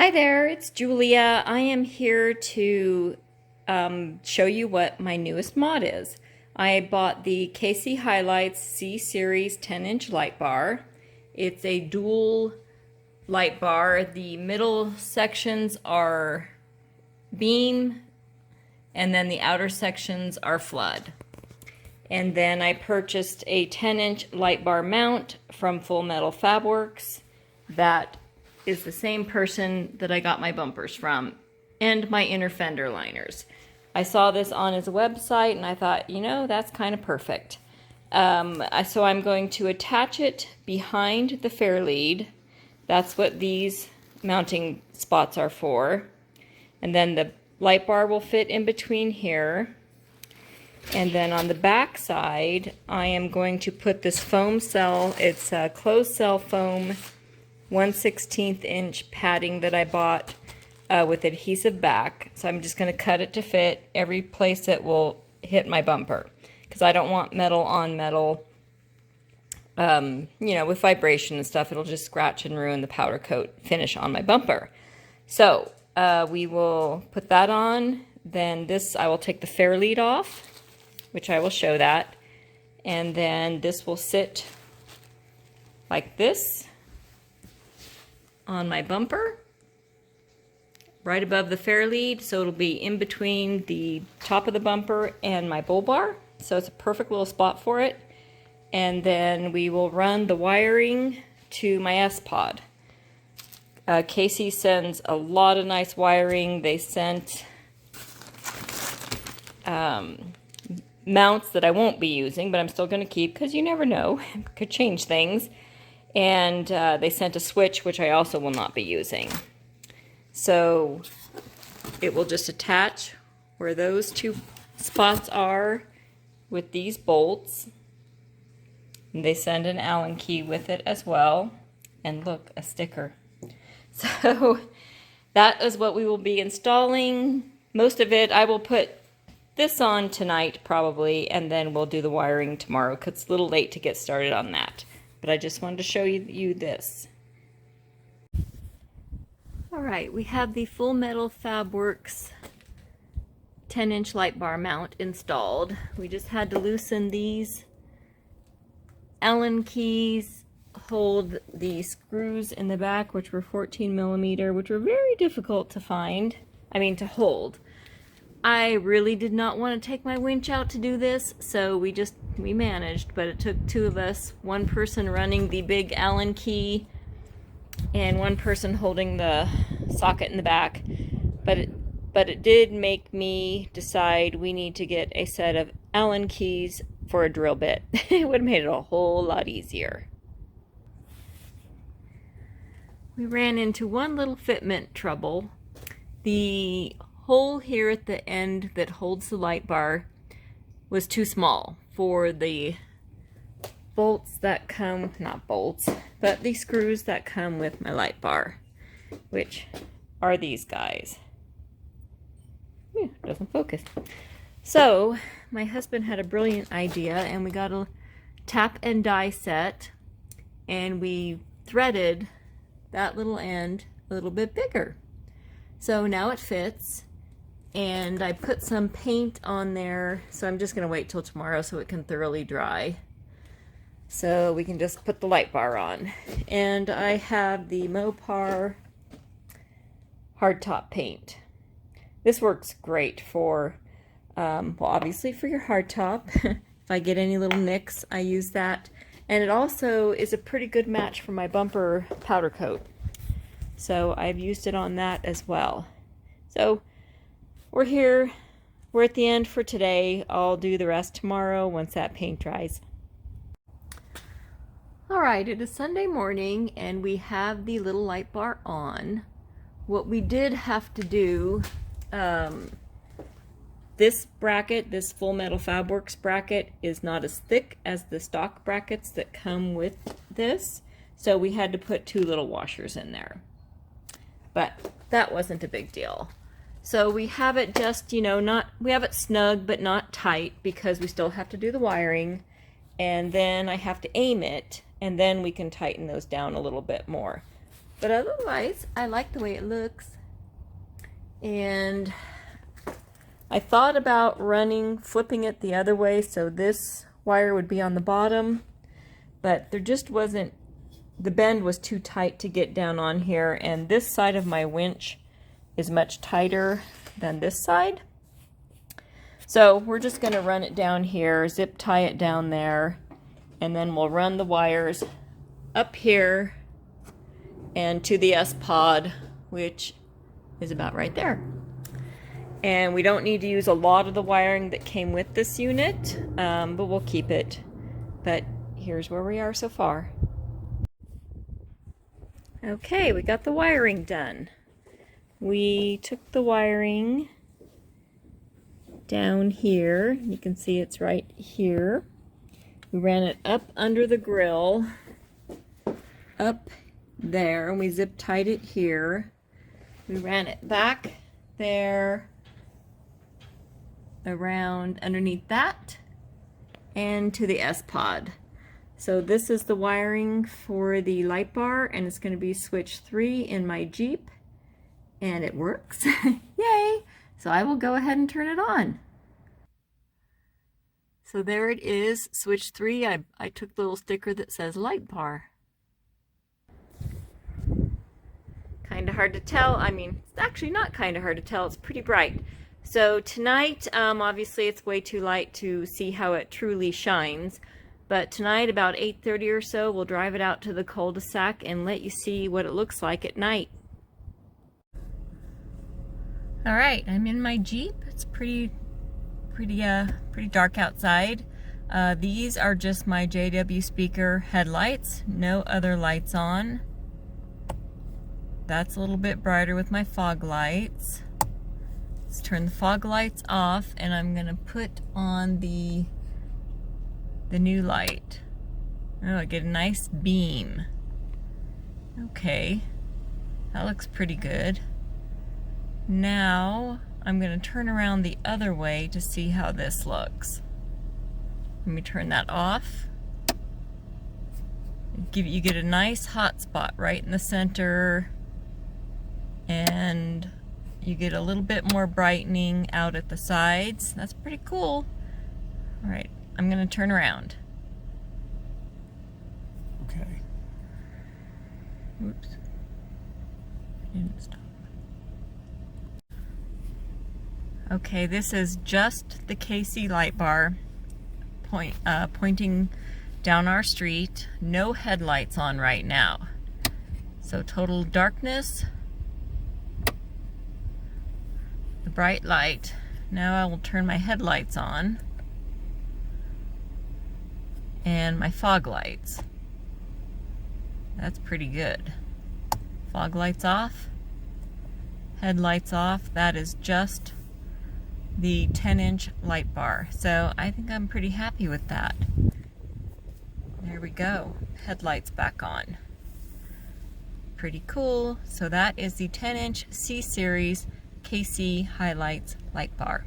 Hi there, it's Julia. I am here to show you what my newest mod is. I bought the HiLites C-Series 10-inch light bar. It's a dual light bar. The middle sections are beam and then the outer sections are flood. And then I purchased a 10-inch light bar mount from Full Metal Fabworks that is the same person that I got my bumpers from and my inner fender liners. I saw this on his website and I thought, you know, that's kind of perfect. So I'm going to attach it behind the fair lead. That's what these mounting spots are for. And then the light bar will fit in between here. And then on the back side, I am going to put this foam cell. It's a closed cell foam 1/16 inch padding that I bought with adhesive back. So I'm just going to cut it to fit every place it will hit my bumper, because I don't want metal on metal. You know, with vibration and stuff, it'll just scratch and ruin the powder coat finish on my bumper. So we will put that on. Then this, I will take the fair lead off, which I will show that. And then this will sit like this on my bumper, right above the fair lead, so it'll be in between the top of the bumper and my bull bar, so it's a perfect little spot for it. And then we will run the wiring to my S-Pod. Casey sends a lot of nice wiring. They sent mounts that I won't be using, but I'm still going to keep, because you never know, could change things. And they sent a switch, which I also will not be using. So it will just attach where those two spots are with these bolts. And they send an Allen key with it as well. And look, a sticker. So that is what we will be installing. Most of it, I will put this on tonight probably, and then we'll do the wiring tomorrow, because it's a little late to get started on that. But I just wanted to show you this. Alright, we have the Full Metal Fabworks 10-inch light bar mount installed. We just had to loosen these Allen keys, hold the screws in the back, which were 14mm, which were very difficult to find, to hold. I really did not want to take my winch out to do this, so we managed, but it took two of us, one person running the big Allen key and one person holding the socket in the back. But it did make me decide we need to get a set of Allen keys for a drill bit. It would have made it a whole lot easier. We ran into one little fitment trouble. The hole here at the end that holds the light bar was too small for the bolts that come, not bolts, but the screws that come with my light bar, which are these guys. Doesn't focus. So my husband had a brilliant idea, and we got a tap and die set, and we threaded that little end a little bit bigger. So now it fits. And I put some paint on there, so I'm just going to wait till tomorrow so it can thoroughly dry. So we can just put the light bar on. And I have the Mopar hardtop paint. This works great for, well, obviously for your hardtop. If I get any little nicks, I use that. And it also is a pretty good match for my bumper powder coat. So I've used it on that as well. So we're here. We're at the end for today. I'll do the rest tomorrow once that paint dries. Alright, it is Sunday morning and we have the little light bar on. What we did have to do, this bracket, this Full Metal Fabworks bracket, is not as thick as the stock brackets that come with this. So we had to put two little washers in there. But that wasn't a big deal. So we have it just, we have it snug but not tight, because we still have to do the wiring, and then I have to aim it, and then we can tighten those down a little bit more. But otherwise, I like the way it looks. And I thought about flipping it the other way so this wire would be on the bottom, but there just wasn't, the bend was too tight to get down on here, and this side of my winch is much tighter than this side. So we're just going to run it down here, zip tie it down there, and then we'll run the wires up here and to the S-pod, which is about right there. And we don't need to use a lot of the wiring that came with this unit, but we'll keep it. But here's where we are so far. Okay, we got the wiring done. We took the wiring down here. You can see it's right here. We ran it up under the grill, up there, and we zip tied it here. We ran it back there, around underneath that, and to the S-pod. So this is the wiring for the light bar, and it's going to be switch 3 in my Jeep, and it works. Yay! So I will go ahead and turn it on. So there it is, switch 3. I took the little sticker that says light bar. Kind of hard to tell. I mean, it's actually not kind of hard to tell. It's pretty bright. So tonight, obviously it's way too light to see how it truly shines. But tonight, about 8:30 or so, we'll drive it out to the cul-de-sac and let you see what it looks like at night. All right, I'm in my Jeep. It's pretty dark outside. These are just my JKU speaker headlights. No other lights on. That's a little bit brighter with my fog lights. Let's turn the fog lights off, and I'm gonna put on the new light. Oh, I get a nice beam. Okay, that looks pretty good. Now I'm gonna turn around the other way to see how this looks. Let me turn that off. You get a nice hot spot right in the center, and you get a little bit more brightening out at the sides. That's pretty cool. All right, I'm gonna turn around. Okay. Oops. Didn't stop. Okay, this is just the KC light bar pointing down our street. No headlights on right now. So total darkness. The bright light. Now I will turn my headlights on. And my fog lights. That's pretty good. Fog lights off. Headlights off. That is just the 10-inch light bar. So I think I'm pretty happy with that. There we go. Headlights back on. Pretty cool. So that is the 10-inch C-Series KC HiLites light bar.